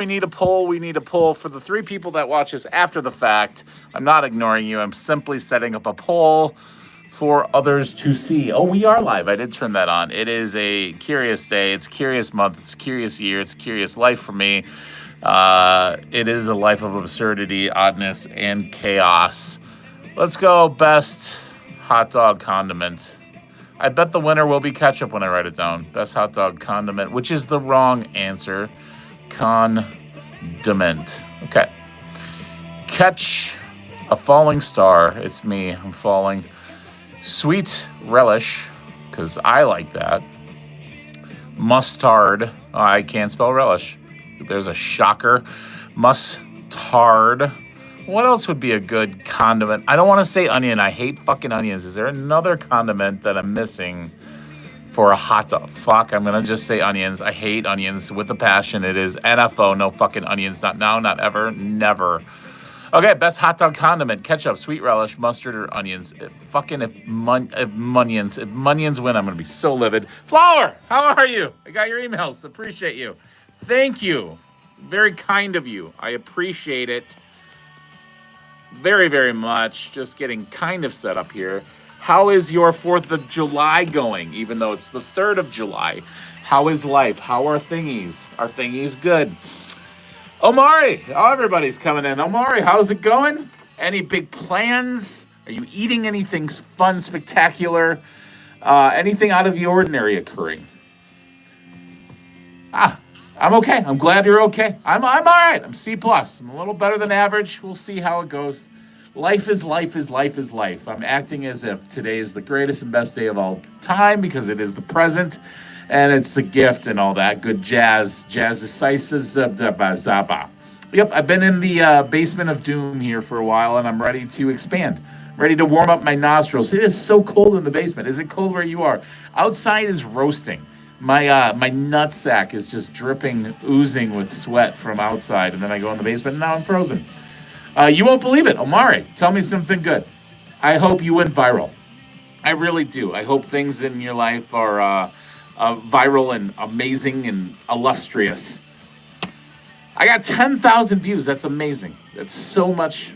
We need a poll. We need a poll for the 3 people that watch us after the fact. I'm not ignoring you. I'm simply setting up a poll for others to see. Oh, we are live. I did turn that on. It is a curious day. It's a curious month. It's a curious year. It's a curious life for me. It is a life of absurdity, oddness, and chaos. Let's go best hot dog condiment. I bet the winner will be ketchup when I write it down. Best hot dog condiment, which is the wrong answer. Condiment. Okay. Catch a falling star. It's me. I'm falling. Sweet relish, because I like that. Mustard. Oh, I can't spell relish. There's a shocker. Mustard. What else would be a good condiment? I don't want to say onion. I hate fucking onions. Is there another condiment that I'm missing for a hot dog? Fuck, I'm going to just say onions. I hate onions with a passion. It is NFO. No fucking onions. Not now, not ever, never. Okay, best hot dog condiment. Ketchup, sweet relish, mustard, or onions. If Munions win, I'm going to be so livid. Flower, how are you? I got your emails. Appreciate you. Thank you. Very kind of you. I appreciate it very, very much. Just getting kind of set up here. How is your 4th of July going, even though it's the 3rd of July? How is life? How are thingies? Are thingies good? Omari, everybody's coming in. Omari, how's it going? Any big plans? Are you eating anything fun, spectacular? Anything out of the ordinary occurring? I'm okay. I'm glad you're okay. I'm all right. I'm C+. I'm a little better than average. We'll see how it goes. Life is life is life is life. I'm acting as if today is the greatest and best day of all time because it is the present and it's a gift and all that good jazz. Jazz is Yep, I've been in the basement of doom here for a while and I'm ready to expand. Ready to warm up my nostrils. It is so cold in the basement. Is it cold where you are? Outside is roasting. My nutsack is just dripping, oozing with sweat from outside. And then I go in the basement and now I'm frozen. You won't believe it. Omari, tell me something good. I hope you went viral. I really do. I hope things in your life are viral and amazing and illustrious. I got 10,000 views. That's amazing. That's so much,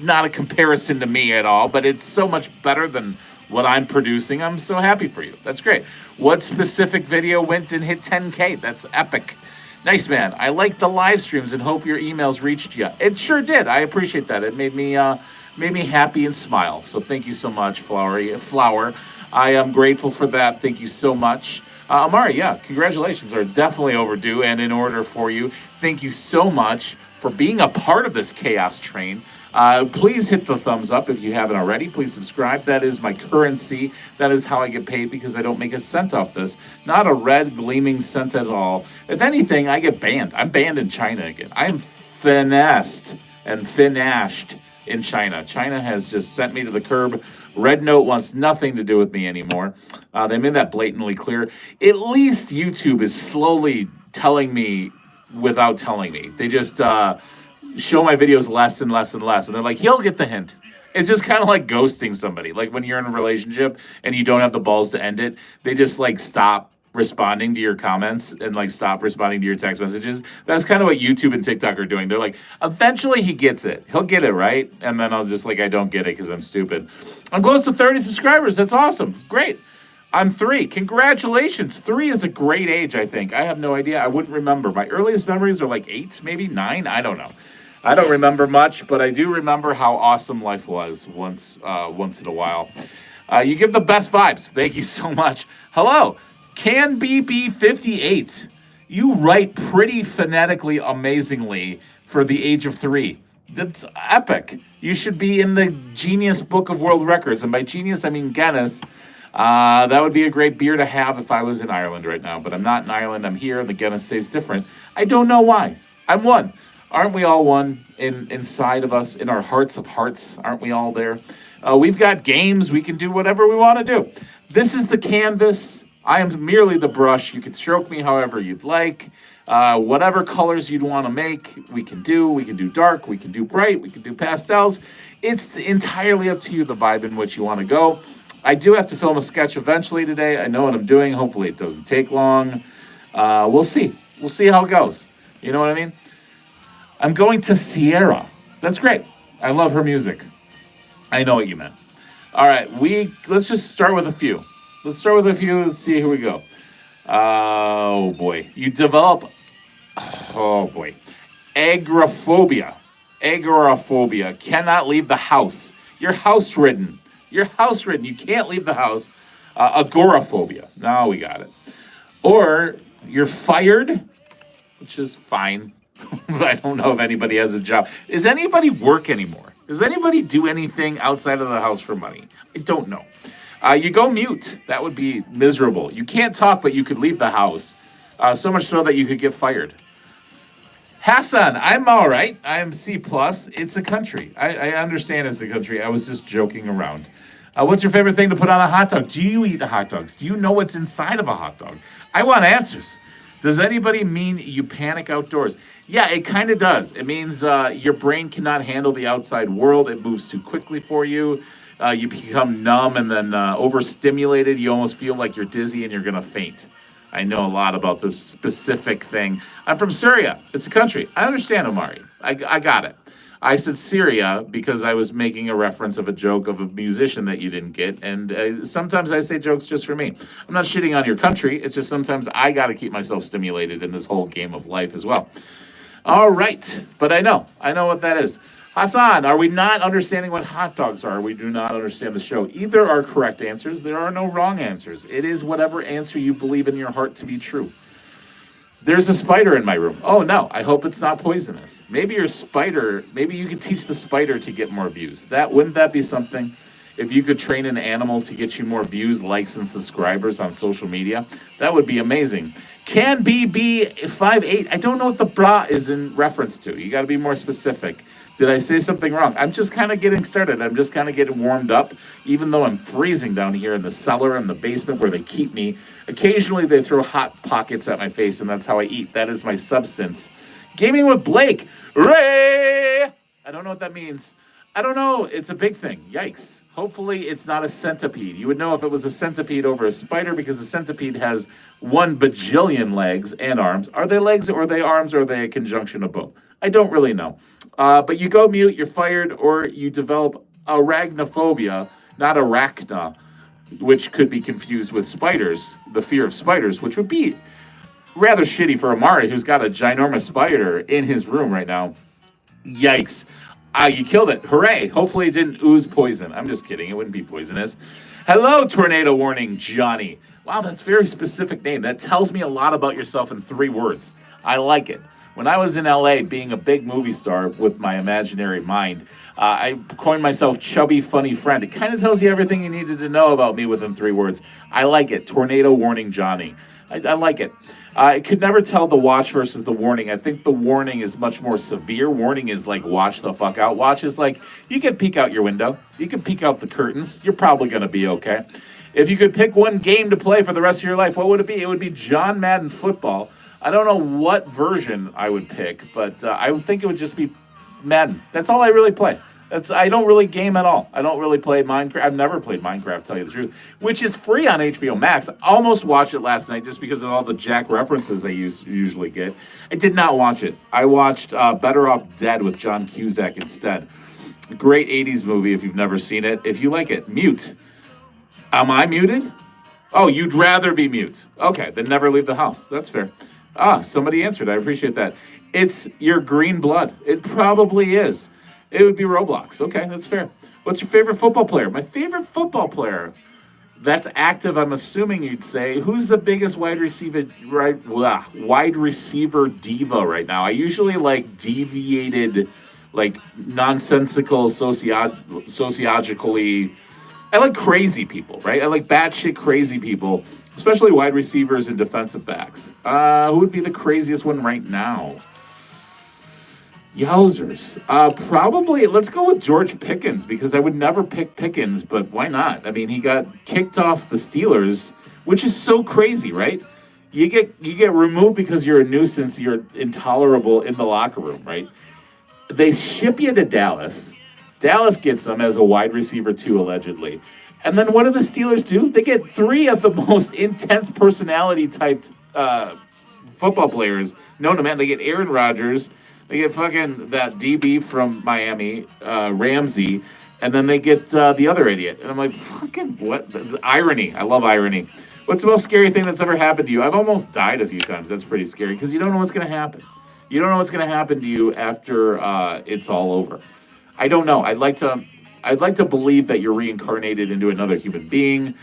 not a comparison to me at all, but it's so much better than what I'm producing. I'm so happy for you. That's great. What specific video went and hit 10K? That's epic. Nice, man. I like the live streams and hope your emails reached you. It sure did. I appreciate that. It made me happy and smile. So thank you so much, Flower. I am grateful for that. Thank you so much. Amari, yeah, congratulations are definitely overdue and in order for you. Thank you so much for being a part of this chaos train. Please hit the thumbs up if you haven't already. Please subscribe. That is my currency. That is how I get paid because I don't make a cent off this. Not a red gleaming cent at all. If anything, I get banned. I'm banned in China again. I am finessed and finashed in China. China has just sent me to the curb. Red Note wants nothing to do with me anymore. They made that blatantly clear. At least YouTube is slowly telling me without telling me. They just show my videos less and less and less. And they're like, he'll get the hint. It's just kind of like ghosting somebody. Like when you're in a relationship and you don't have the balls to end it, they just like stop responding to your comments and like stop responding to your text messages. That's kind of what YouTube and TikTok are doing. They're like, eventually he gets it. He'll get it, right? And then I'll just like, I don't get it because I'm stupid. I'm close to 30 subscribers. That's awesome. Great. I'm 3. Congratulations. 3 is a great age, I think. I have no idea. I wouldn't remember. My earliest memories are like 8, maybe 9. I don't know. I don't remember much, but I do remember how awesome life was once in a while. You give the best vibes. Thank you so much. Hello, CanBB58. You write pretty phonetically amazingly for the age of 3. That's epic. You should be in the Genius Book of World Records. And by genius, I mean Guinness. That would be a great beer to have if I was in Ireland right now. But I'm not in Ireland. I'm here, and the Guinness tastes different. I don't know why. I'm one. Aren't we all one inside of us, in our hearts of hearts? Aren't we all there? We've got games. We can do whatever we want to do. This is the canvas. I am merely the brush. You can stroke me however you'd like. Whatever colors you'd want to make, we can do. We can do dark. We can do bright. We can do pastels. It's entirely up to you, the vibe in which you want to go. I do have to film a sketch eventually today. I know what I'm doing. Hopefully it doesn't take long. We'll see. We'll see how it goes. You know what I mean? I'm going to Sierra. That's great. I love her music. I know what you meant. All right, let's just start with a few. Let's start with a few. Let's see. Here we go. Oh boy, you develop. Oh boy, agoraphobia. Agoraphobia. Cannot leave the house. You're house ridden. You're house ridden. You can't leave the house. Agoraphobia. Now we got it. Or you're fired, which is fine. I don't know if anybody has a job. Does anybody work anymore? Does anybody do anything outside of the house for money? I don't know. You go mute. That would be miserable. You can't talk, but you could leave the house. So much so that you could get fired. Hassan, I'm all right. I am C+. It's a country. I understand it's a country. I was just joking around. What's your favorite thing to put on a hot dog? Do you eat hot dogs? Do you know what's inside of a hot dog? I want answers. Does anybody mean you panic outdoors? Yeah, it kind of does. It means your brain cannot handle the outside world. It moves too quickly for you. You become numb and then overstimulated. You almost feel like you're dizzy and you're going to faint. I know a lot about this specific thing. I'm from Syria. It's a country. I understand, Omari. I got it. I said Syria because I was making a reference of a joke of a musician that you didn't get. And sometimes I say jokes just for me. I'm not shitting on your country. It's just sometimes I got to keep myself stimulated in this whole game of life as well. All right. But I know what that is. Hassan, are we not understanding what hot dogs are? We do not understand the show. Either are correct answers. There are no wrong answers. It is whatever answer you believe in your heart to be true. There's a spider in my room. Oh, no. I hope it's not poisonous. Maybe you could teach the spider to get more views. Wouldn't that be something? If you could train an animal to get you more views, likes, and subscribers on social media, that would be amazing. Can BB58, I don't know what the bra is in reference to. You got to be more specific. Did I say something wrong? I'm just kind of getting started. I'm just kind of getting warmed up, even though I'm freezing down here in the cellar and the basement where they keep me. Occasionally, they throw hot pockets at my face, and that's how I eat. That is my substance. Gaming with Blake. Ray! I don't know what that means. I don't know. It's a big thing. Yikes. Hopefully, it's not a centipede. You would know if it was a centipede over a spider because a centipede has 1 bajillion legs and arms. Are they legs or are they arms or are they a conjunction of both? I don't really know. But you go mute, you're fired, or you develop arachnophobia, not arachna, which could be confused with spiders, the fear of spiders, which would be rather shitty for Amari, who's got a ginormous spider in his room right now. Yikes. You killed it. Hooray. Hopefully it didn't ooze poison. I'm just kidding. It wouldn't be poisonous. Hello, tornado warning, Johnny. Wow, that's a very specific name. That tells me a lot about yourself in 3 words. I like it. When I was in LA being a big movie star with my imaginary mind, I coined myself Chubby Funny Friend. It kind of tells you everything you needed to know about me within 3 words. I like it. Tornado warning Johnny. I like it. I could never tell the watch versus the warning. I think the warning is much more severe. Warning is like watch the fuck out. Watch is like you can peek out your window. You can peek out the curtains. You're probably going to be okay. If you could pick one game to play for the rest of your life, what would it be? It would be John Madden Football. I don't know what version I would pick, but I would think it would just be Madden. That's all I really play. I don't really game at all. I don't really play Minecraft. I've never played Minecraft, to tell you the truth, which is free on HBO Max. I almost watched it last night just because of all the Jack references they usually get. I did not watch it. I watched Better Off Dead with John Cusack instead. Great 80s movie if you've never seen it. If you like it, mute. Am I muted? Oh, you'd rather be mute. Okay, then never leave the house. That's fair. Somebody answered. I appreciate that. It's your green blood. It probably is. It would be Roblox. Okay, that's fair. What's your favorite football player? My favorite football player that's active, I'm assuming you'd say. Who's the biggest wide receiver diva right now? I usually like deviated, like nonsensical, sociologically. I like crazy people, right? I like batshit crazy people, especially wide receivers and defensive backs. Who would be the craziest one right now? Yowzers. Probably, let's go with George Pickens, because I would never pick Pickens, but why not? I mean, he got kicked off the Steelers, which is so crazy, right? You get removed because you're a nuisance, you're intolerable in the locker room, right? They ship you to Dallas. Dallas gets them as a wide receiver too, allegedly. And then what do the Steelers do? They get 3 of the most intense personality typed football players known to man. They get Aaron Rodgers, They get fucking that DB from Miami, Ramsey, and then they get the other idiot. And I'm like, fucking what? That's irony. I love irony. What's the most scary thing that's ever happened to you? I've almost died a few times. That's pretty scary because you don't know what's going to happen. You don't know what's going to happen to you after it's all over. I don't know. I'd like to believe that you're reincarnated into another human being.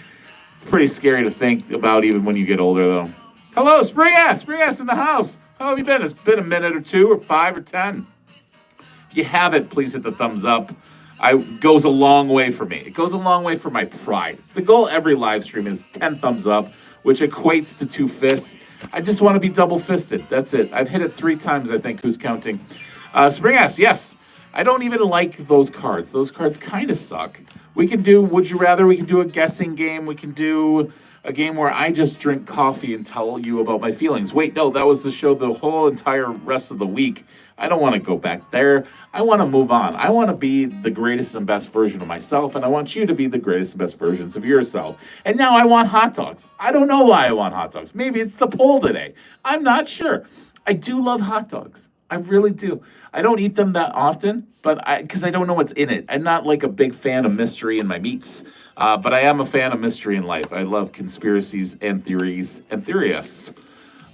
It's pretty scary to think about even when you get older, though. Hello, Spring Ass in the house. How have you been? It's been a minute or 2 or 5 or 10. If you haven't, please hit the thumbs up. It goes a long way for me. It goes a long way for my pride. The goal every live stream is 10 thumbs up, which equates to 2 fists. I just want to be double fisted. That's it. I've hit it 3 times, I think. Who's counting? Spring Ass, yes. I don't even like those cards. Those cards kind of suck. We can do Would You Rather. We can do a guessing game. We can do a game where I just drink coffee and tell you about my feelings. Wait, no, that was the show the whole entire rest of the week. I don't want to go back there. I want to move on. I want to be the greatest and best version of myself, and I want you to be the greatest and best versions of yourself. And now I want hot dogs. I don't know why I want hot dogs. Maybe it's the poll today. I'm not sure. I do love hot dogs. I really do. I don't eat them that often, but because I don't know what's in it. I'm not like a big fan of mystery in my meats, but I am a fan of mystery in life. I love conspiracies and theories and theorists.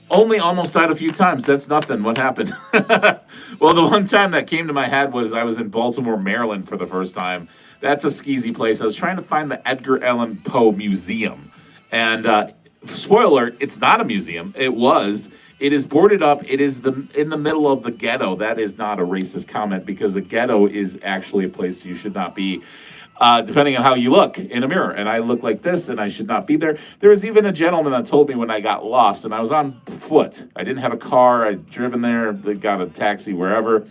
Only almost died a few times. That's nothing. What happened? Well, the one time that came to my head was I was in Baltimore, Maryland for the first time. That's a skeezy place. I was trying to find the Edgar Allan Poe Museum. And spoiler alert, it's not a museum. It is boarded up. It is in the middle of the ghetto. That is not a racist comment because the ghetto is actually a place you should not be, depending on how you look in a mirror. And I look like this, and I should not be there. There was even a gentleman that told me when I got lost, and I was on foot. I didn't have a car. I'd driven there. They got a taxi wherever.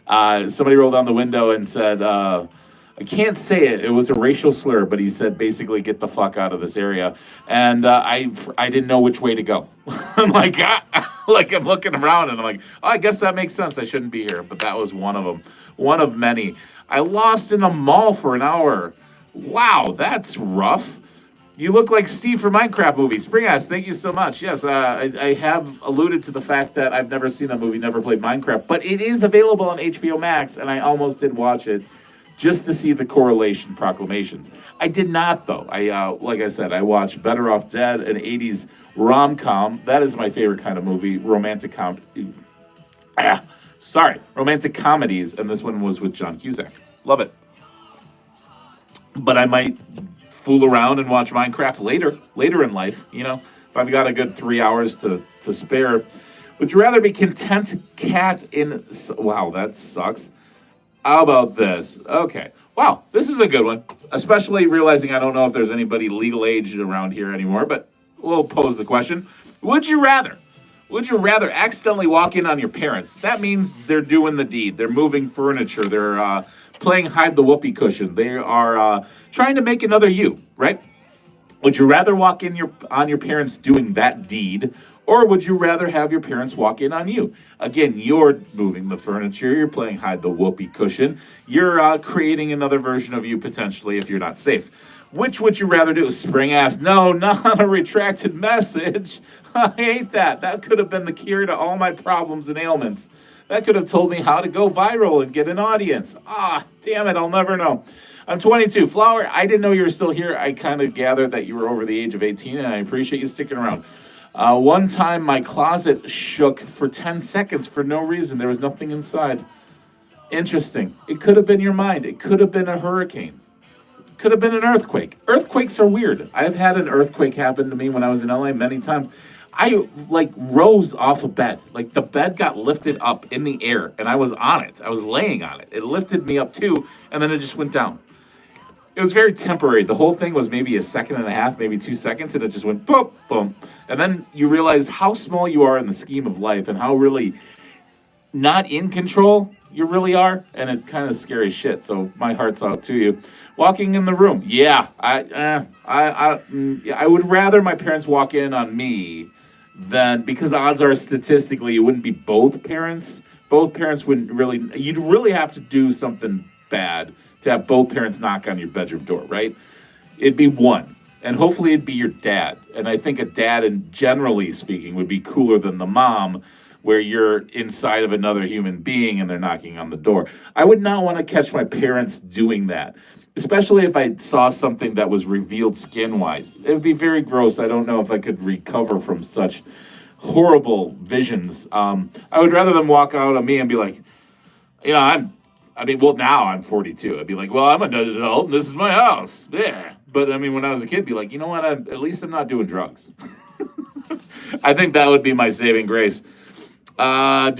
Somebody rolled down the window and said, I can't say it. It was a racial slur, but he said basically get the fuck out of this area. And I didn't know which way to go. I'm like, like I'm looking around and I'm like, oh, I guess that makes sense. I shouldn't be here. But that was one of them. One of many. I lost in a mall for an hour. Wow, that's rough. You look like Steve from Minecraft movie. Spring Ass, thank you so much. Yes, I have alluded to the fact that I've never seen that movie, never played Minecraft. But it is available on HBO Max, and I almost did watch it just to see the correlation proclamations. I did not, though. Like I said, I watched Better Off Dead, an 80s rom-com. That is my favorite kind of movie, romantic comedies, and this one was with John Cusack. Love it. But I might fool around and watch Minecraft later in life, if I've got a good 3 hours to spare. Would you rather be content cat in... Wow, that sucks. How about this? Okay. Wow, this is a good one. Especially realizing I don't know if there's anybody legal age around here anymore, but we'll pose the question. Would you rather accidentally walk in on your parents? That means they're doing the deed. They're moving furniture. They're playing hide the whoopee cushion. They are trying to make another you, right? Would you rather walk in on your parents doing that deed, or would you rather have your parents walk in on you? Again, you're moving the furniture, you're playing hide the whoopee cushion, you're creating another version of you potentially if you're not safe. Which would you rather do? Spring Ass, no, not a retracted message. I hate that. That could have been the cure to all my problems and ailments. That could have told me how to go viral and get an audience. Damn it, I'll never know. I'm 22. Flower, I didn't know you were still here. I kind of gathered that you were over the age of 18, and I appreciate you sticking around. One time, my closet shook for 10 seconds for no reason. There was nothing inside. Interesting. It could have been your mind. It could have been a hurricane. Could have been an earthquake. Earthquakes are weird. I've had an earthquake happen to me when I was in LA many times. I rose off a bed. Like the bed got lifted up in the air and I was on it. I was laying on it. It lifted me up too, and then it just went down. It was very temporary. The whole thing was maybe a second and a half, maybe 2 seconds, and it just went boom, boom. And then you realize how small you are in the scheme of life and how really not in control you really are, and it's kind of scary shit. So my heart's out to you. Walking in the room, yeah, I would rather my parents walk in on me than, because odds are statistically it wouldn't be both parents. Both parents wouldn't really. You'd really have to do something bad to have both parents knock on your bedroom door, right? It'd be one, and hopefully it'd be your dad. And I think a dad, and generally speaking, would be cooler than the mom. where you're inside of another human being and they're knocking on the door. I would not want to catch my parents doing that, especially if I saw something that was revealed skin-wise. It would be very gross. I don't know if I could recover from such horrible visions. I would rather them walk out on me and be like, now I'm 42. I'd be like, well, I'm an adult and this is my house. Yeah. But I mean, when I was a kid, I'd be like, you know what? At least I'm not doing drugs. I think that would be my saving grace. I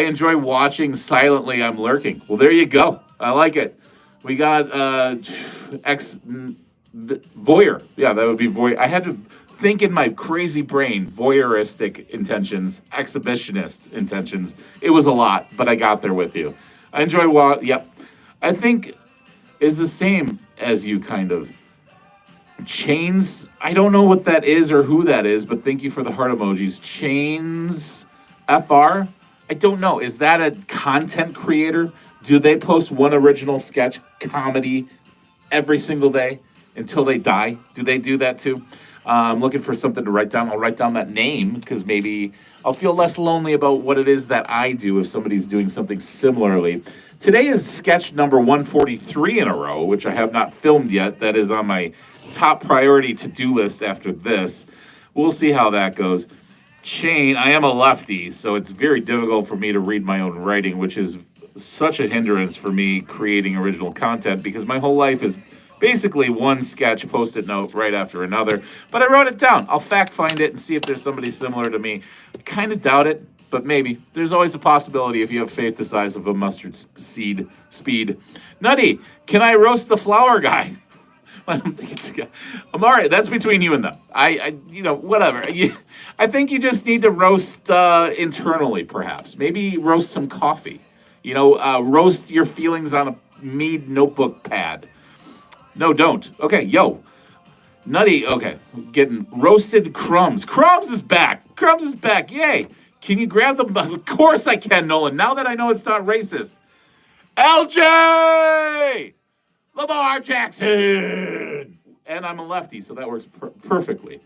enjoy watching silently. I'm lurking. Well, there you go. I like it. We got voyeur. Yeah, that would be voyeur. I had to think in my crazy brain, voyeuristic intentions, exhibitionist intentions. It was a lot, but I got there with you. I enjoy yep. I think is the same as you, kind of. Chains, I don't know what that is or who that is, but thank you for the heart emojis. Chains FR, I don't know. Is that a content creator? Do they post one original sketch comedy every single day until they die? Do they do that too? I'm looking for something to write down. I'll write down that name because maybe I'll feel less lonely about what it is that I do if somebody's doing something similarly. Today is sketch number 143 in a row, which I have not filmed yet. That is on my top priority to-do list after this. We'll see how that goes. Chain, I am a lefty, so it's very difficult for me to read my own writing, which is such a hindrance for me creating original content because my whole life is basically one sketch, post-it note right after another. But I wrote it down. I'll fact find it and see if there's somebody similar to me. Kind of doubt it, but maybe. There's always a possibility if you have faith the size of a mustard seed speed. Nutty, can I roast the flower guy? I don't think it's good. I'm all right. That's between you and them. Whatever. I think you just need to roast internally, perhaps. Maybe roast some coffee. Roast your feelings on a Mead notebook pad. No, don't. Okay, yo. Nutty, okay. Getting roasted crumbs. Crumbs is back. Crumbs is back. Yay. Can you grab them? Of course I can, Nolan. Now that I know it's not racist. LJ! Lamar Jackson! And I'm a lefty, so that works perfectly.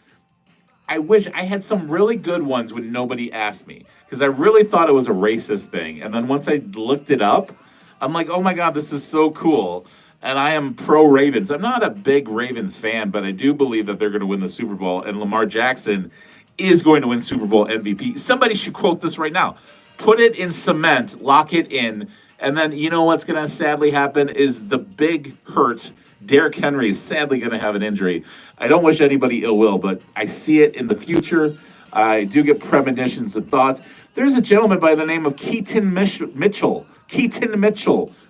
I wish I had some really good ones when nobody asked me, because I really thought it was a racist thing. And then once I looked it up, I'm like, oh my God, this is so cool. And I am pro Ravens. I'm not a big Ravens fan, but I do believe that they're going to win the Super Bowl. And Lamar Jackson is going to win Super Bowl MVP. Somebody should quote this right now. Put it in cement, lock it in, and then you know what's going to sadly happen is the big hurt. Derrick Henry is sadly going to have an injury. I don't wish anybody ill will, but I see it in the future. I do get premonitions and thoughts. There's a gentleman by the name of Keaton Mitchell,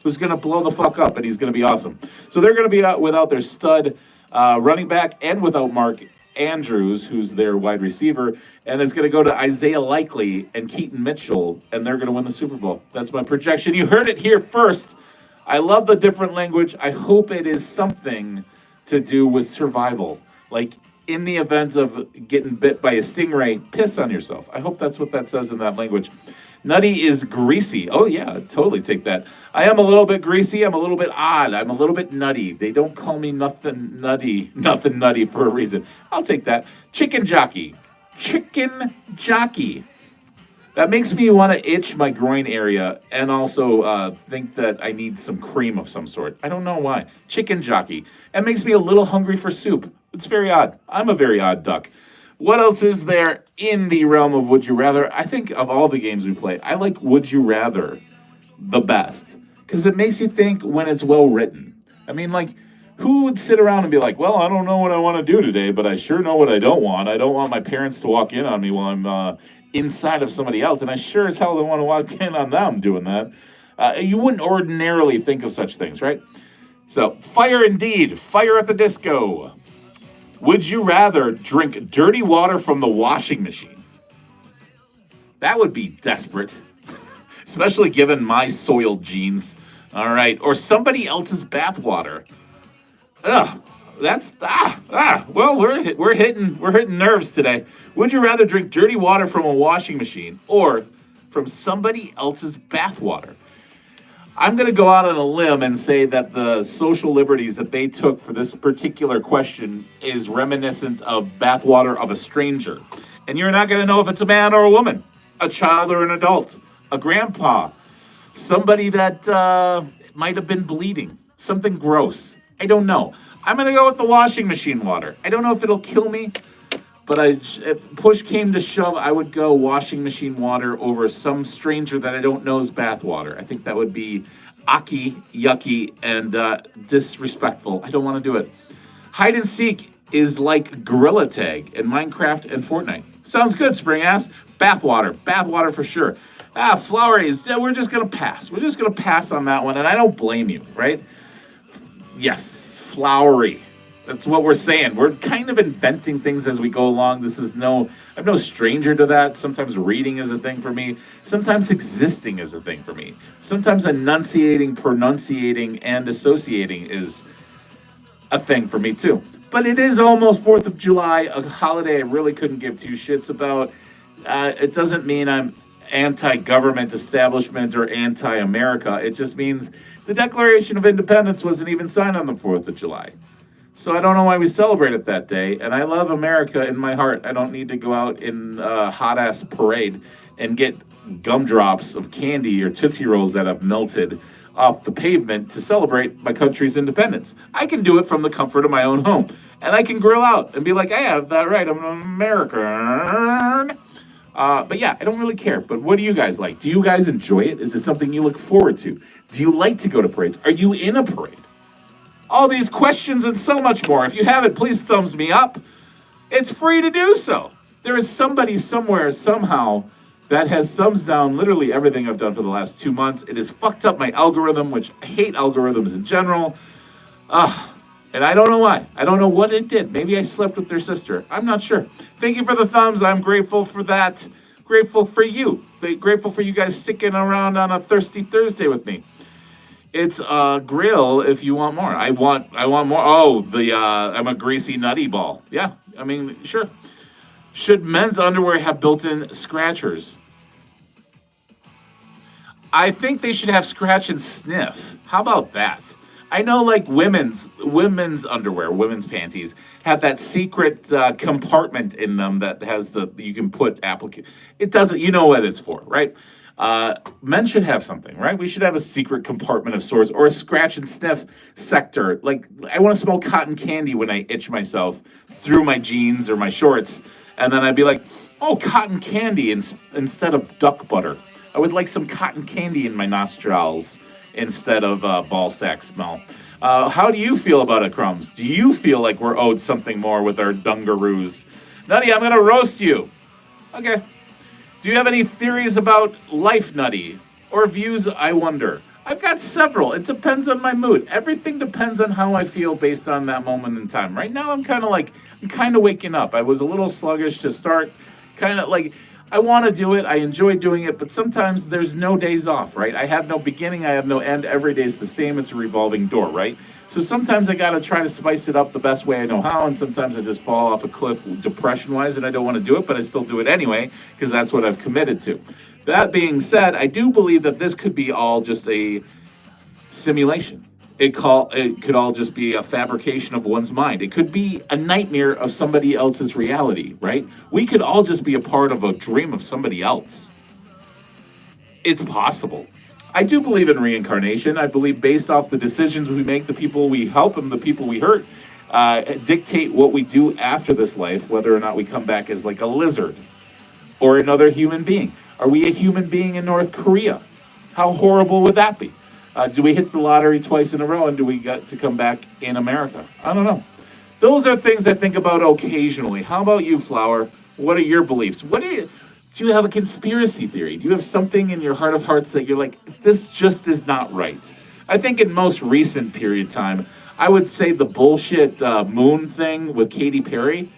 who's going to blow the fuck up, and he's going to be awesome. So they're going to be out without their stud running back and without Mark Andrews, who's their wide receiver, and it's going to go to Isaiah Likely and Keaton Mitchell, and they're going to win the Super Bowl. That's my projection. You heard it here first. I love the different language. I hope it is something to do with survival. Like, in the event of getting bit by a stingray, piss on yourself. I hope that's what that says in that language. Nutty is greasy. Oh, yeah, I'd totally take that. I am a little bit greasy. I'm a little bit odd. I'm a little bit nutty. They don't call me nothing nutty for a reason. I'll take that. Chicken jockey. That makes me want to itch my groin area and also think that I need some cream of some sort. I don't know why. Chicken jockey. It makes me a little hungry for soup. It's very odd. I'm a very odd duck. What else is there in the realm of Would You Rather? I think of all the games we play, I like Would You Rather the best because it makes you think when it's well written. I mean, like, who would sit around and be like, well, I don't know what I want to do today, but I sure know what I don't want. I don't want my parents to walk in on me while I'm inside of somebody else, and I sure as hell don't want to walk in on them doing that. You wouldn't ordinarily think of such things, right? So, fire indeed. Fire at the disco. Would you rather drink dirty water from the washing machine? That would be desperate, especially given my soiled jeans. All right, or somebody else's bathwater. Ugh, that's Well, we're hitting nerves today. Would you rather drink dirty water from a washing machine or from somebody else's bathwater? I'm going to go out on a limb and say that the social liberties that they took for this particular question is reminiscent of bathwater of a stranger. And you're not going to know if it's a man or a woman. a child or an adult, a grandpa, somebody that might have been bleeding, something gross. I don't know. I'm going to go with the washing machine water. I don't know if it'll kill me, but if push came to shove, I would go washing machine water over some stranger that I don't know's bath water. I think that would be icky, yucky, and disrespectful. I don't want to do it. Hide and seek is like gorilla tag in Minecraft and Fortnite. Sounds good, Spring Ass. Bathwater for sure. Flowery is, we're just going to pass. We're just going to pass on that one, and I don't blame you, right? Yes, flowery. That's what we're saying. We're kind of inventing things as we go along. I'm no stranger to that. Sometimes reading is a thing for me. Sometimes existing is a thing for me. Sometimes enunciating, pronunciating, and associating is a thing for me too. But it is almost 4th of July, a holiday I really couldn't give two shits about. It doesn't mean I'm anti-government establishment or anti-America. It just means the Declaration of Independence wasn't even signed on the 4th of July. So I don't know why we celebrate it that day. And I love America in my heart. I don't need to go out in a hot-ass parade and get gumdrops of candy or Tootsie Rolls that have melted off the pavement to celebrate my country's independence. I can do it from the comfort of my own home. And I can grill out and be like, I have that right. I'm an American. But yeah, I don't really care. But what do you guys like? Do you guys enjoy it? Is it something you look forward to? Do you like to go to parades? Are you in a parade? All these questions and so much more. If you haven't, please thumbs me up. It's free to do so. There is somebody somewhere, somehow, that has thumbs down literally everything I've done for the last 2 months. It has fucked up my algorithm, which I hate algorithms in general. And I don't know why. I don't know what it did. Maybe I slept with their sister. I'm not sure. Thank you for the thumbs. I'm grateful for that. Grateful for you. Grateful for you guys sticking around on a Thirsty Thursday with me. It's a grill if you want more. I want more. Oh, I'm a greasy nutty ball. Yeah, I mean, sure. Should men's underwear have built-in scratchers? I think they should have scratch and sniff. How about that? I know, like women's underwear, women's panties have that secret compartment in them that has you can put application. It doesn't. You know what it's for, right? Men should have something, right? We should have a secret compartment of sorts or a scratch and sniff sector. Like, I want to smell cotton candy when I itch myself through my jeans or my shorts. And then I'd be like, oh, cotton candy instead of duck butter. I would like some cotton candy in my nostrils instead of ball sack smell. How do you feel about it, Crumbs? Do you feel like we're owed something more with our dungaroos? Nutty, I'm going to roast you. Okay. Do you have any theories about life, Nutty? Or views, I wonder? I've got several. It depends on my mood. Everything depends on how I feel based on that moment in time. Right now, I'm kind of waking up. I was a little sluggish to start. Kind of like, I want to do it. I enjoy doing it. But sometimes there's no days off, right? I have no beginning. I have no end. Every day's the same. It's a revolving door, right? So sometimes I got to try to spice it up the best way I know how. And sometimes I just fall off a cliff depression-wise and I don't want to do it. But I still do it anyway because that's what I've committed to. That being said, I do believe that this could be all just a simulation. It could all just be a fabrication of one's mind. It could be a nightmare of somebody else's reality, right? We could all just be a part of a dream of somebody else. It's possible. I do believe in reincarnation. I believe based off the decisions we make, the people we help and the people we hurt, dictate what we do after this life, whether or not we come back as like a lizard or another human being. Are we a human being in North Korea? How horrible would that be? Do we hit the lottery twice in a row and do we get to come back in America? I don't know. Those are things I think about occasionally. How about you, Flower? What are your beliefs? Do you have a conspiracy theory? Do you have something in your heart of hearts that you're like, this just is not right? I think in most recent period time, I would say the bullshit moon thing with Katy Perry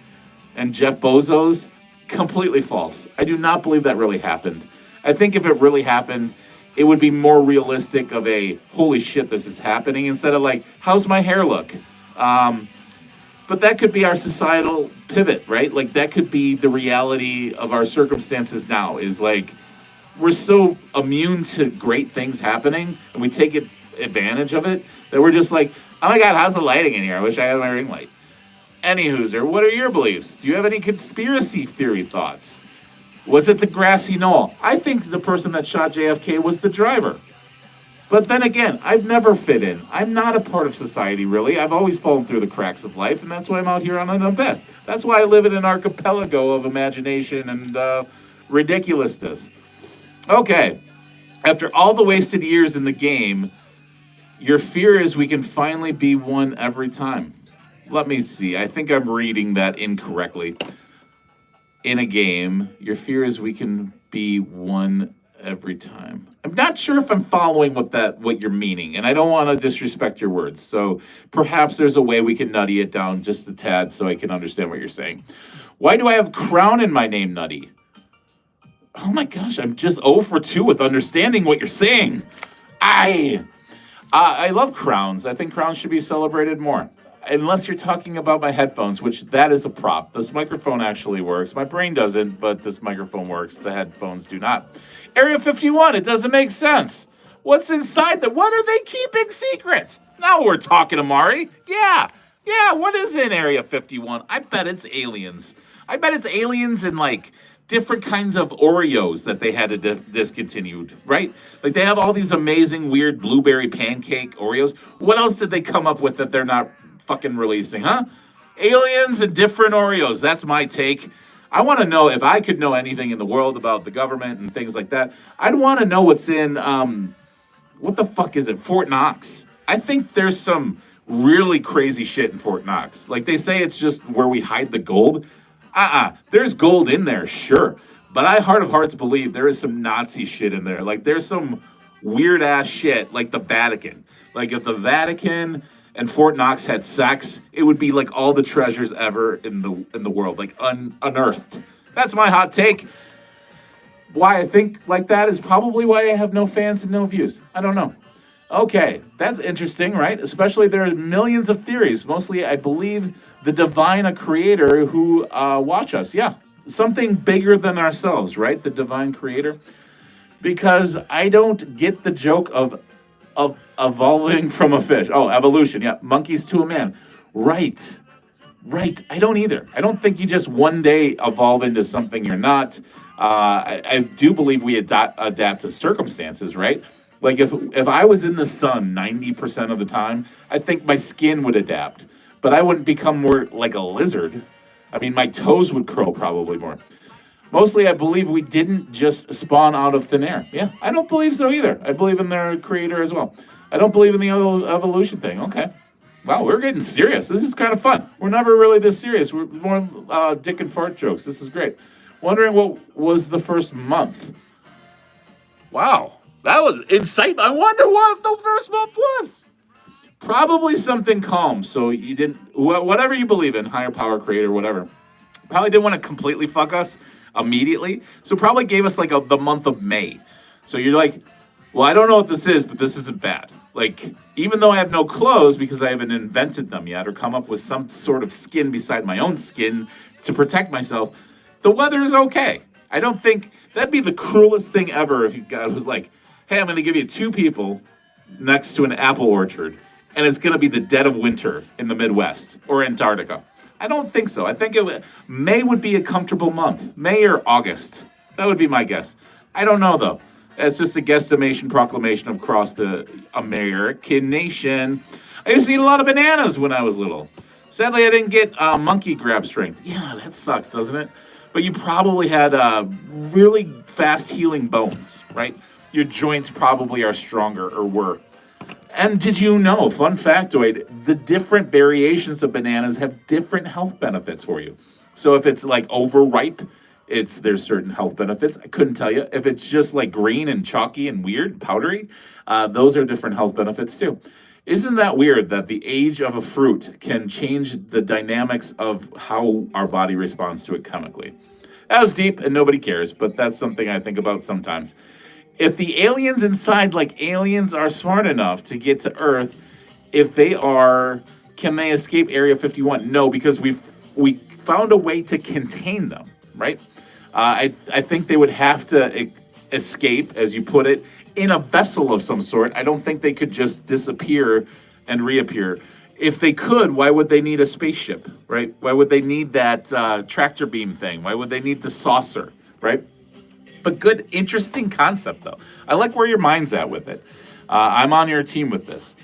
and Jeff Bezos, completely false. I do not believe that really happened. I think if it really happened, it would be more realistic of a, holy shit, this is happening, instead of like, how's my hair look? But that could be our societal pivot, right? Like, that could be the reality of our circumstances now, is like, we're so immune to great things happening, and we take advantage of it, that we're just like, oh my God, how's the lighting in here? I wish I had my ring light. Anywhooser, what are your beliefs? Do you have any conspiracy theory thoughts? Was it the grassy knoll? I think the person that shot JFK was the driver. But then again, I've never fit in. I'm not a part of society, really. I've always fallen through the cracks of life, and that's why I'm out here on an abyss. That's why I live in an archipelago of imagination and ridiculousness. Okay, after all the wasted years in the game, your fear is we can finally be one every time. Let me see. I think I'm reading that incorrectly. In a game, your fear is we can be one every time. I'm not sure if I'm following what you're meaning, and I don't want to disrespect your words. So perhaps there's a way we can nutty it down just a tad so I can understand what you're saying. Why do I have crown in my name, Nutty? Oh my gosh, I'm just 0 for 2 with understanding what you're saying. I love crowns. I think crowns should be celebrated more. Unless you're talking about my headphones, which that is a prop. This microphone actually works. My brain doesn't, but this microphone works. The headphones do not. Area 51, it doesn't make sense. What's inside them? What are they keeping secret? Now we're talking, Amari. Yeah, what is in Area 51? I bet it's aliens. I bet it's aliens and like different kinds of Oreos that they had to discontinued, right? Like they have all these amazing weird blueberry pancake Oreos. What else did they come up with that they're not fucking releasing, huh? Aliens and different Oreos. That's my take. I want to know if I could know anything in the world about the government and things like that. I'd want to know what's in, what the fuck is it? Fort Knox. I think there's some really crazy shit in Fort Knox. Like they say it's just where we hide the gold. There's gold in there, sure. But I heart of hearts believe there is some Nazi shit in there. Like there's some weird ass shit like the Vatican. Like if the Vatican and Fort Knox had sex, it would be like all the treasures ever in the world, like unearthed. That's my hot take. Why I think like that is probably why I have no fans and no views. I don't know. Okay, that's interesting, right? Especially there are millions of theories. Mostly, I believe the divine creator who watch us. Yeah, something bigger than ourselves, right? The divine creator. Because I don't get the joke of evolving from a fish. Oh, evolution. Yeah, monkeys to a man. Right. I don't either. I don't think you just one day evolve into something you're not. I do believe we adapt to circumstances, right? Like if I was in the sun 90% of the time, I think my skin would adapt, but I wouldn't become more like a lizard. I mean, my toes would curl probably more. Mostly, I believe we didn't just spawn out of thin air. Yeah, I don't believe so either. I believe in their creator as well. I don't believe in the evolution thing. Okay. Wow, we're getting serious. This is kind of fun. We're never really this serious. We're more dick and fart jokes. This is great. Wondering what was the first month. Wow, that was insightful. I wonder what the first month was. Probably something calm. So you didn't, whatever you believe in, higher power, creator, whatever. Probably didn't want to completely fuck us immediately. So probably gave us like the month of May. So you're like, well, I don't know what this is, but this isn't bad. Like, even though I have no clothes because I haven't invented them yet or come up with some sort of skin beside my own skin to protect myself, the weather is okay. I don't think that'd be the cruelest thing ever if God was like, hey, I'm going to give you 2 people next to an apple orchard, and it's going to be the dead of winter in the Midwest or Antarctica. I don't think so. I think May would be a comfortable month. May or August. That would be my guess. I don't know, though. That's just a guesstimation proclamation across the American nation. I used to eat a lot of bananas when I was little. Sadly, I didn't get monkey grab strength. Yeah, that sucks, doesn't it? But you probably had really fast healing bones, right? Your joints probably are stronger or were. And did you know, fun factoid, the different variations of bananas have different health benefits for you. So if it's like overripe, there's certain health benefits. I couldn't tell you. If it's just like green and chalky and weird, powdery, those are different health benefits too. Isn't that weird that the age of a fruit can change the dynamics of how our body responds to it chemically? That was deep and nobody cares, but that's something I think about sometimes. If the aliens inside, like aliens, are smart enough to get to Earth, if they are, can they escape Area 51? No, because we found a way to contain them, right? I think they would have to escape, as you put it, in a vessel of some sort. I don't think they could just disappear and reappear. If they could, why would they need a spaceship, right? Why would they need that tractor beam thing? Why would they need the saucer, right? But good, interesting concept, though. I like where your mind's at with it. I'm on your team with this.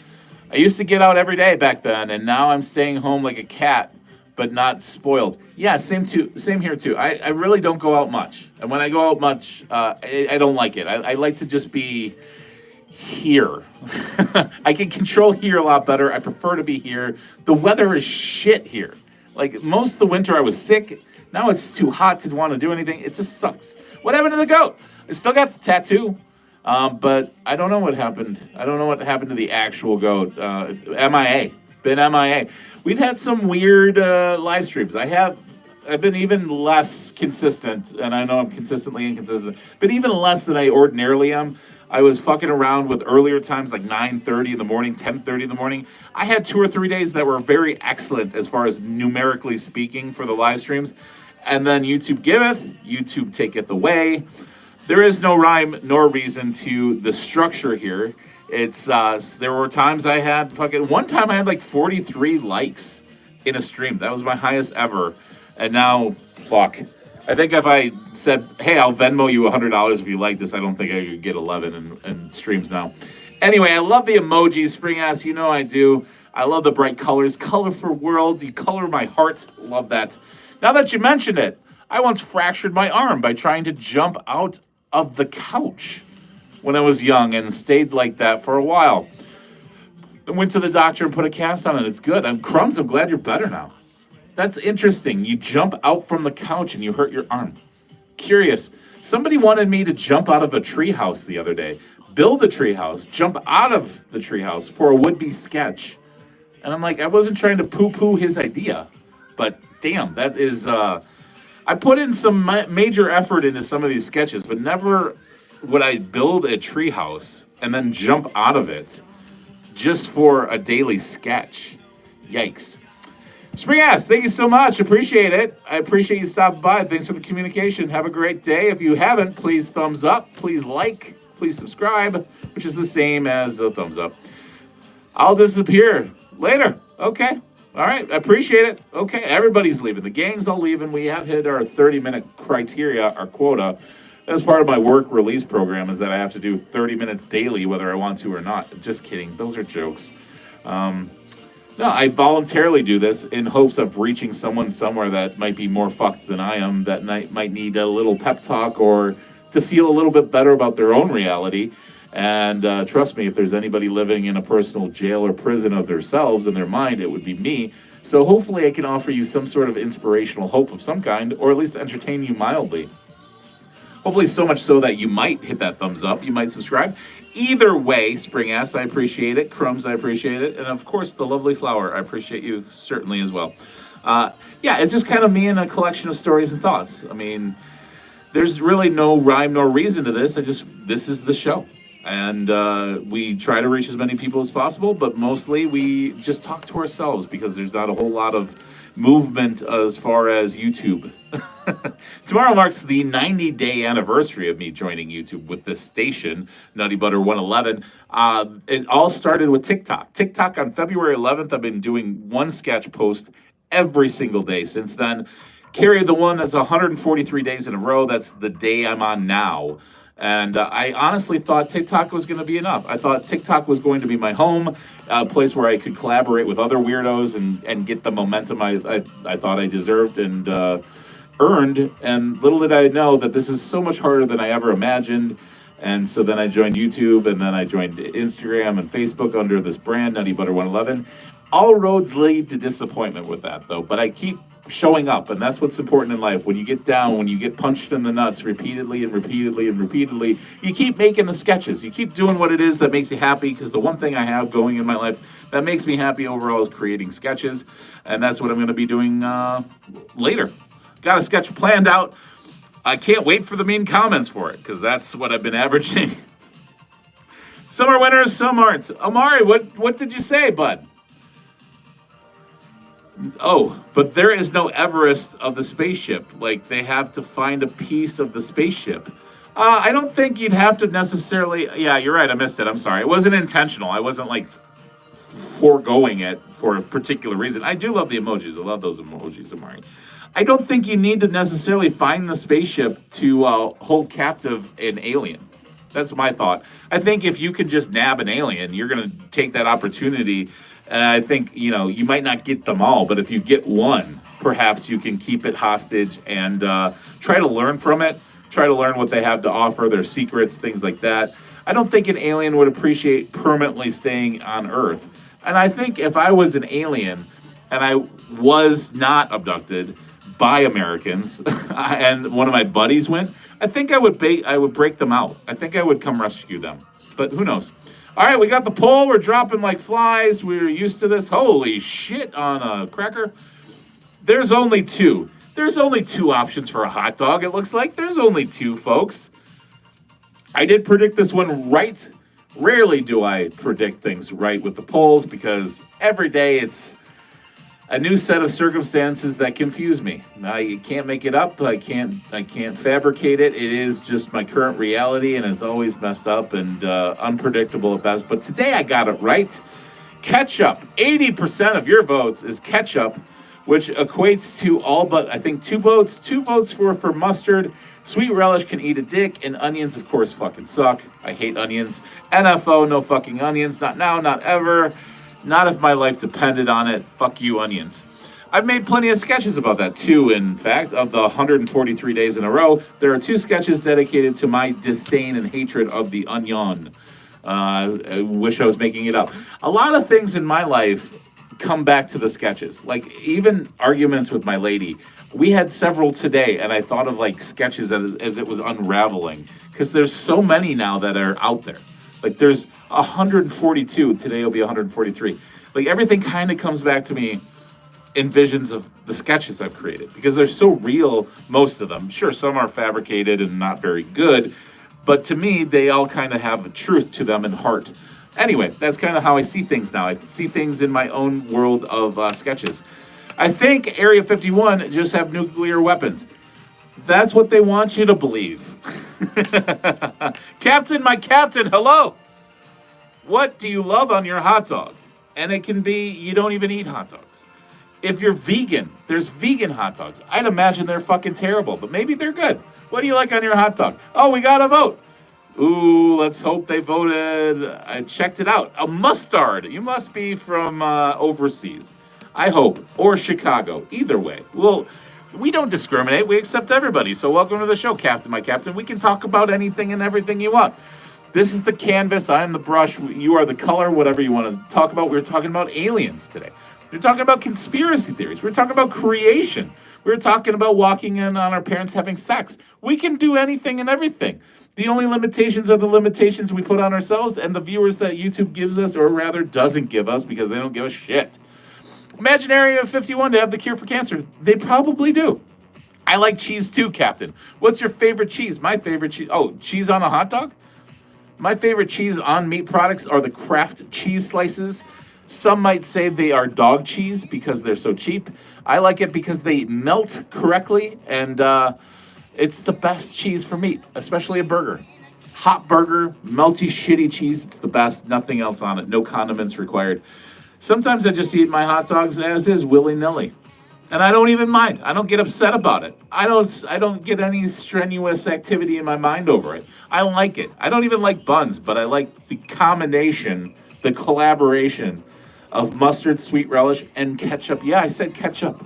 I used to get out every day back then, and now I'm staying home like a cat, but not spoiled. Yeah, same here too. I really don't go out much, and when I go out much, I don't like it. I like to just be here. I can control here a lot better. I prefer to be here. The weather is shit here. Like most of the winter, I was sick. Now it's too hot to want to do anything. It just sucks. What happened to the goat? I still got the tattoo. But I don't know what happened. I don't know what happened to the actual goat. MIA. Been MIA. We've had some weird live streams. I've been even less consistent, and I know I'm consistently inconsistent, but even less than I ordinarily am. I was fucking around with earlier times like 9:30 in the morning, 10:30 in the morning. I had 2 or 3 days that were very excellent as far as numerically speaking for the live streams. And then YouTube giveth, YouTube taketh away. There is no rhyme nor reason to the structure here. It's there were times I had one time I had like 43 likes in a stream. That was my highest ever. And now, fuck. I think if I said, hey, I'll Venmo you $100 if you like this, I don't think I could get 11 in streams now. Anyway, I love the emojis, Spring Ass. You know I do. I love the bright colors. Colorful world. You color my heart. Love that. Now that you mention it, I once fractured my arm by trying to jump out of the couch when I was young and stayed like that for a while. I went to the doctor and put a cast on it. It's good. I'm glad you're better now. That's interesting. You jump out from the couch and you hurt your arm. Curious. Somebody wanted me to jump out of a treehouse the other day. Build a treehouse. Jump out of the treehouse for a would-be sketch. And I'm like, I wasn't trying to poo-poo his idea. But damn, that is... I put in some major effort into some of these sketches, but never would I build a treehouse and then jump out of it just for a daily sketch. Yikes. Spring Ass, thank you so much. Appreciate it. I appreciate you stopping by. Thanks for the communication. Have a great day. If you haven't, please thumbs up. Please like. Please subscribe, which is the same as a thumbs up. I'll disappear later. Okay. All right. I appreciate it. Okay. Everybody's leaving. The gang's all leaving. We have hit our 30-minute criteria, our quota. That's part of my work release program is that I have to do 30 minutes daily, whether I want to or not. Just kidding. Those are jokes. No, I voluntarily do this in hopes of reaching someone somewhere that might be more fucked than I am, that might need a little pep talk or to feel a little bit better about their own reality. And trust me, if there's anybody living in a personal jail or prison of themselves in their mind, it would be me. So hopefully I can offer you some sort of inspirational hope of some kind, or at least entertain you mildly. Hopefully so much so that you might hit that thumbs up, you might subscribe. Either way, Spring Ass, I appreciate it. Crumbs, I appreciate it. And of course, the lovely flower, I appreciate you certainly as well. Yeah, it's just kind of me and a collection of stories and thoughts. I mean, there's really no rhyme nor reason to this. This is the show. And we try to reach as many people as possible, but mostly we just talk to ourselves because there's not a whole lot of movement as far as YouTube. Tomorrow marks the 90-day anniversary of me joining YouTube with this station, NuttyButter111. It all started with TikTok. TikTok on February 11th, I've been doing one sketch post every single day since then. Carried the one that's 143 days in a row. That's the day I'm on now. And I honestly thought TikTok was going to be enough. I thought TikTok was going to be my home, a place where I could collaborate with other weirdos and get the momentum I thought I deserved and earned. And little did I know that this is so much harder than I ever imagined. And so then I joined YouTube, and then I joined Instagram and Facebook under this brand, NuttyButter111. All roads lead to disappointment with that, though. But I keep showing up, and that's what's important in life. When you get down, when you get punched in the nuts repeatedly and repeatedly and repeatedly, you keep making the sketches. You keep doing what it is that makes you happy, because the one thing I have going in my life that makes me happy overall is creating sketches, and that's what I'm going to be doing later. Got a sketch planned out. I can't wait for the mean comments for it, because that's what I've been averaging. Some are winners, some aren't. Amari, what did you say, bud? Oh, but there is no Everest of the spaceship. Like, they have to find a piece of the spaceship. I don't think you'd have to necessarily... Yeah, you're right. I missed it. I'm sorry. It wasn't intentional. I wasn't, like, foregoing it for a particular reason. I do love the emojis. I love those emojis, Amari. I don't think you need to necessarily find the spaceship to hold captive an alien. That's my thought. I think if you could just nab an alien, you're going to take that opportunity. I think, you might not get them all, but if you get one, perhaps you can keep it hostage and try to learn from it, try to learn what they have to offer, their secrets, things like that. I don't think an alien would appreciate permanently staying on Earth. And I think if I was an alien and I was not abducted by Americans and one of my buddies went, I think I would break them out. I think I would come rescue them. But who knows? All right, we got the poll. We're dropping like flies. We're used to this. Holy shit on a cracker. There's only two. There's only two options for a hot dog, it looks like. There's only two, folks. I did predict this one right. Rarely do I predict things right with the polls because every day it's a new set of circumstances that confuse me. I can't make it up. I can't fabricate it. It is just my current reality, and it's always messed up and unpredictable at best. But today I got it right. Ketchup. 80% of your votes is ketchup, which equates to all but, I think, 2 votes. 2 votes for mustard. Sweet relish can eat a dick, and onions, of course, fucking suck. I hate onions. NFO, no fucking onions. Not now, not ever. Not if my life depended on it. Fuck you, onions. I've made plenty of sketches about that, too, in fact. Of the 143 days in a row, there are 2 sketches dedicated to my disdain and hatred of the onion. I wish I was making it up. A lot of things in my life come back to the sketches. Like, even arguments with my lady. We had several today, and I thought of, like, sketches as it was unraveling. Because there's so many now that are out there. Like, there's 142. Today will be 143. Like, everything kind of comes back to me in visions of the sketches I've created. Because they're so real, most of them. Sure, some are fabricated and not very good. But to me, they all kind of have a truth to them and heart. Anyway, that's kind of how I see things now. I see things in my own world of sketches. I think Area 51 just have nuclear weapons. That's what they want you to believe. Captain, my captain, hello. What do you love on your hot dog? And it can be you don't even eat hot dogs. If you're vegan, there's vegan hot dogs. I'd imagine they're fucking terrible, but maybe they're good. What do you like on your hot dog? Oh, we got a vote. Ooh, let's hope they voted. I checked it out. A mustard. You must be from overseas. I hope. Or Chicago. Either way. Well, we don't discriminate. We accept everybody. So welcome to the show, Captain, my captain. We can talk about anything and everything you want. This is the canvas. I am the brush. You are the color, whatever you want to talk about. We're talking about aliens today. We're talking about conspiracy theories. We're talking about creation. We're talking about walking in on our parents having sex. We can do anything and everything. The only limitations are the limitations we put on ourselves and the viewers that YouTube gives us, or rather doesn't give us, because they don't give a shit. Imagine Area 51 to have the cure for cancer. They probably do. I like cheese too, Captain. What's your favorite cheese? My favorite cheese. Oh, cheese on a hot dog? My favorite cheese on meat products are the Kraft cheese slices. Some might say they are dog cheese because they're so cheap. I like it because they melt correctly, and it's the best cheese for meat, especially a burger. Hot burger, melty, shitty cheese, it's the best. Nothing else on it. No condiments required. Sometimes I just eat my hot dogs as is, willy-nilly. And I don't even mind. I don't get upset about it. I don't get any strenuous activity in my mind over it. I like it. I don't even like buns, but I like the combination, the collaboration of mustard, sweet relish, and ketchup. Yeah, I said ketchup.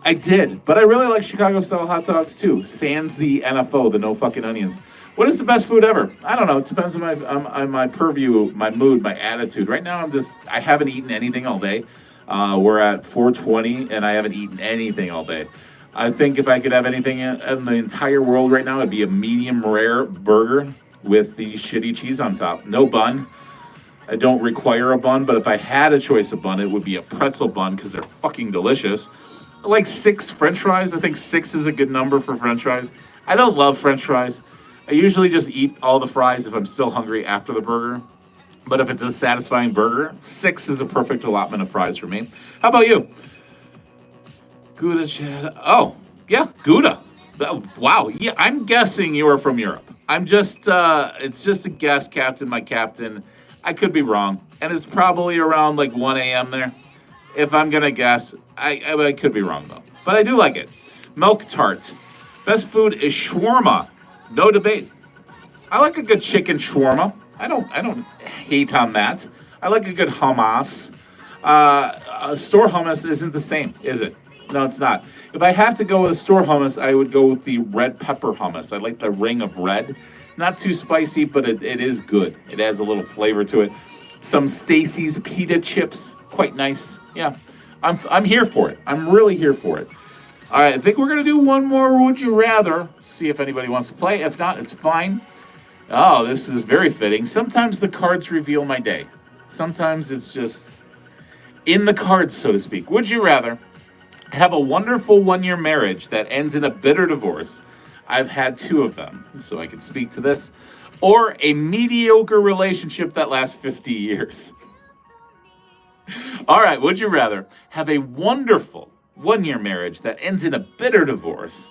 I did, but I really like Chicago-style hot dogs too. Sans the NFO, the no fucking onions. What is the best food ever? I don't know. It depends on my purview, my mood, my attitude. Right now, I haven't eaten anything all day. We're at 4:20, and I haven't eaten anything all day. I think if I could have anything in the entire world right now, it'd be a medium rare burger with the shitty cheese on top. No bun. I don't require a bun, but if I had a choice of bun, it would be a pretzel bun because they're fucking delicious. I like 6 French fries. I think 6 is a good number for French fries. I don't love French fries. I usually just eat all the fries if I'm still hungry after the burger. But if it's a satisfying burger, 6 is a perfect allotment of fries for me. How about you? Gouda cheddar. Oh, yeah, Gouda. Wow. Yeah, I'm guessing you are from Europe. It's just a guess, Captain, my captain. I could be wrong. And it's probably around like 1 a.m. there. If I'm going to guess, I could be wrong, though. but I do like it. Milk tart. Best food is shawarma. No debate. I like a good chicken shawarma. I don't hate on that. I like a good hummus. Store hummus isn't the same, is it? No, it's not. If I have to go with a store hummus, I would go with the red pepper hummus. I like the ring of red. Not too spicy, but it is good. It adds a little flavor to it. Some Stacy's pita chips, quite nice. Yeah, I'm here for it. I'm really here for it. All right, I think we're gonna do one more Would You Rather. See if anybody wants to play. If not, it's fine. Oh, this is very fitting. Sometimes the cards reveal my day. Sometimes it's just in the cards, so to speak. Would you rather have a wonderful one-year marriage that ends in a bitter divorce? I've had 2 of them, so I can speak to this. Or a mediocre relationship that lasts 50 years. All right, would you rather have a wonderful one-year marriage that ends in a bitter divorce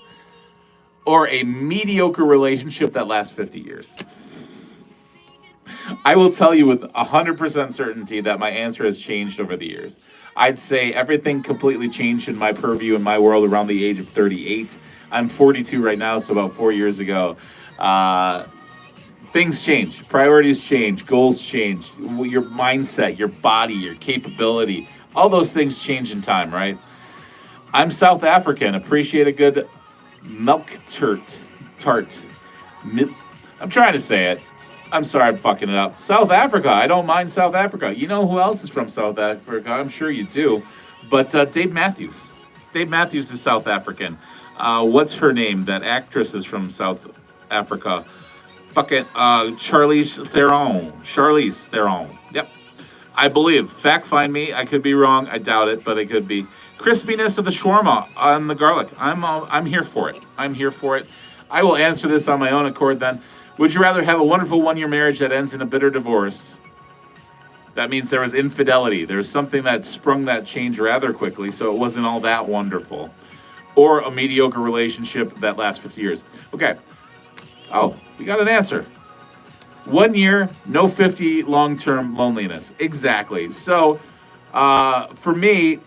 or a mediocre relationship that lasts 50 years? I will tell you with 100% certainty that my answer has changed over the years. I'd say everything completely changed in my purview in my world around the age of 38. I'm 42 right now, so about 4 years ago, things change, priorities change, goals change, your mindset, your body, your capability, all those things change in time, right? I'm South African, appreciate a good milk tart. I'm trying to say it. I'm sorry I'm fucking it up. South Africa. I don't mind South Africa. You know who else is from South Africa? I'm sure you do. But Dave Matthews. Dave Matthews is South African. What's her name? That actress is from South Africa. Fucking Charlize Theron. Charlize Theron. Yep. I believe. Fact find me. I could be wrong. I doubt it, but it could be. Crispiness of the shawarma on the garlic. I'm here for it. I'm here for it. I will answer this on my own accord then. Would you rather have a wonderful one-year marriage that ends in a bitter divorce? That means there was infidelity. There's something that sprung that change rather quickly, so it wasn't all that wonderful. Or a mediocre relationship that lasts 50 years. Okay. Oh, we got an answer. 1 year, no 50, long-term loneliness. Exactly. So, for me,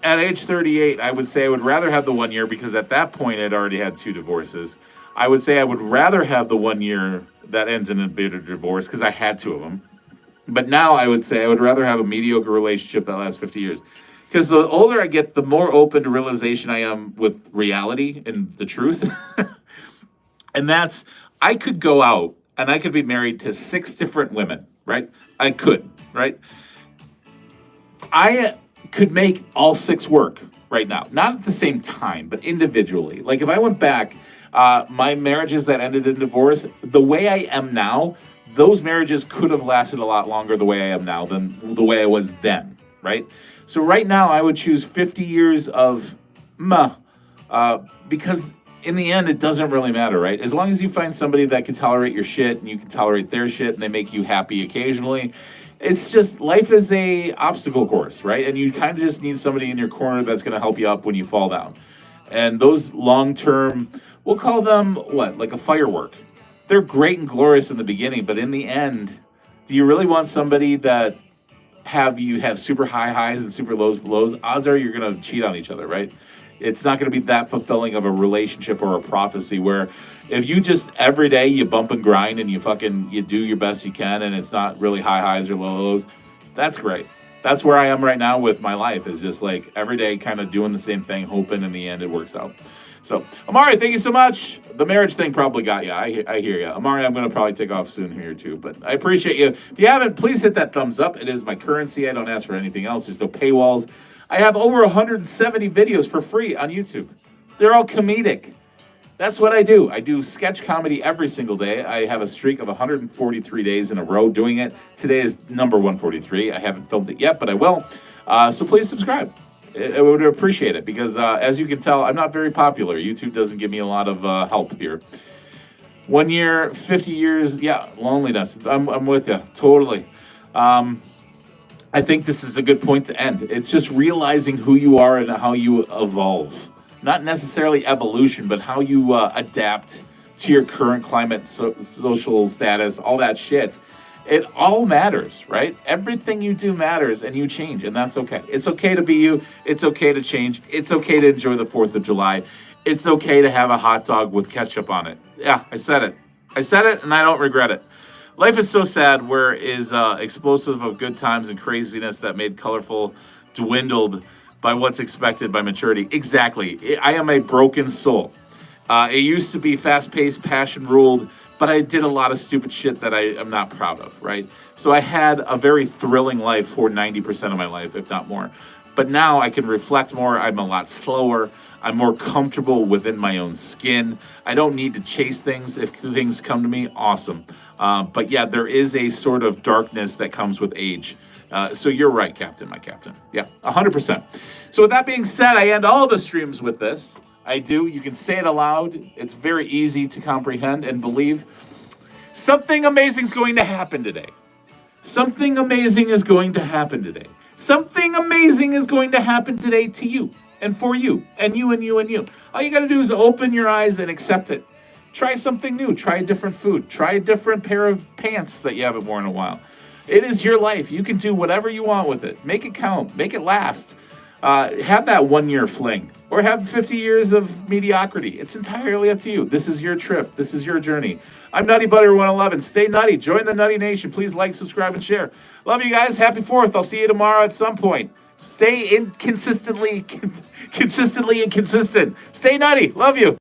at age 38, I would say I would rather have the 1 year because at that point I'd already had 2 divorces. I would say I would rather have the 1 year that ends in a bitter divorce because I had 2 of them. But now I would say I would rather have a mediocre relationship that lasts 50 years. Because the older I get, the more open to realization I am with reality and the truth. And that's, I could go out and I could be married to 6 different women, right? I could, right? I could make all 6 work right now. Not at the same time, but individually. Like if I went back, my marriages that ended in divorce, the way I am now, those marriages could have lasted a lot longer the way I am now than the way I was then, right? So right now I would choose 50 years of because in the end it doesn't really matter, right? As long as you find somebody that can tolerate your shit and you can tolerate their shit and they make you happy occasionally, it's just, life is a obstacle course, right? And you kind of just need somebody in your corner that's going to help you up when you fall down. And those long-term, we'll call them, what, like a firework. They're great and glorious in the beginning, but in the end, do you really want somebody that have super high highs and super lows? Odds are you're going to cheat on each other, right? It's not going to be that fulfilling of a relationship or a prophecy where if you just every day you bump and grind and you do your best you can and it's not really high highs or low lows, that's great. That's where I am right now with my life, is just like every day kind of doing the same thing, hoping in the end it works out. So, Amari, thank you so much. The marriage thing probably got you. I hear you. Amari, I'm going to probably take off soon here too, but I appreciate you. If you haven't, please hit that thumbs up. It is my currency. I don't ask for anything else. There's no paywalls. I have over 170 videos for free on YouTube. They're all comedic. That's what I do. I do sketch comedy every single day. I have a streak of 143 days in a row doing it. Today is number 143. I haven't filmed it yet, but I will. So please subscribe. I would appreciate it because, as you can tell, I'm not very popular. YouTube doesn't give me a lot of help here. 1 year, 50 years, yeah, loneliness. I'm with you, totally. I think this is a good point to end. It's just realizing who you are and how you evolve. Not necessarily evolution, but how you adapt to your current climate, social status, all that shit. It all matters, right? Everything you do matters, and you change, and that's okay. It's okay to be you. It's okay to change. It's okay to enjoy the 4th of July. It's okay to have a hot dog with ketchup on it. Yeah, I said it. I said it, and I don't regret it. Life is so sad where is explosive of good times and craziness that made colorful dwindled by what's expected by maturity. Exactly. I am a broken soul. It used to be fast-paced, passion-ruled, but I did a lot of stupid shit that I am not proud of, right? So I had a very thrilling life for 90% of my life, if not more. But now I can reflect more. I'm a lot slower. I'm more comfortable within my own skin. I don't need to chase things. If things come to me, awesome. But yeah, there is a sort of darkness that comes with age. So you're right, Captain, my captain. Yeah, 100%. So with that being said, I end all of the streams with this. I do. You can say it aloud. It's very easy to comprehend and believe. Something amazing is going to happen today. Something amazing is going to happen today. Something amazing is going to happen today to you and for you and you and you and you. All you got to do is open your eyes and accept it. Try something new. Try a different food. Try a different pair of pants that you haven't worn in a while. It is your life. You can do whatever you want with it. Make it count. Make it last. Have that 1-year fling or have 50 years of mediocrity. It's entirely up to you. This is your trip. This is your journey. I'm NuttyButter111. Stay nutty. Join the Nutty Nation. Please like, subscribe, and share. Love you guys. Happy 4th. I'll see you tomorrow at some point. Stay consistently inconsistent. Stay nutty. Love you.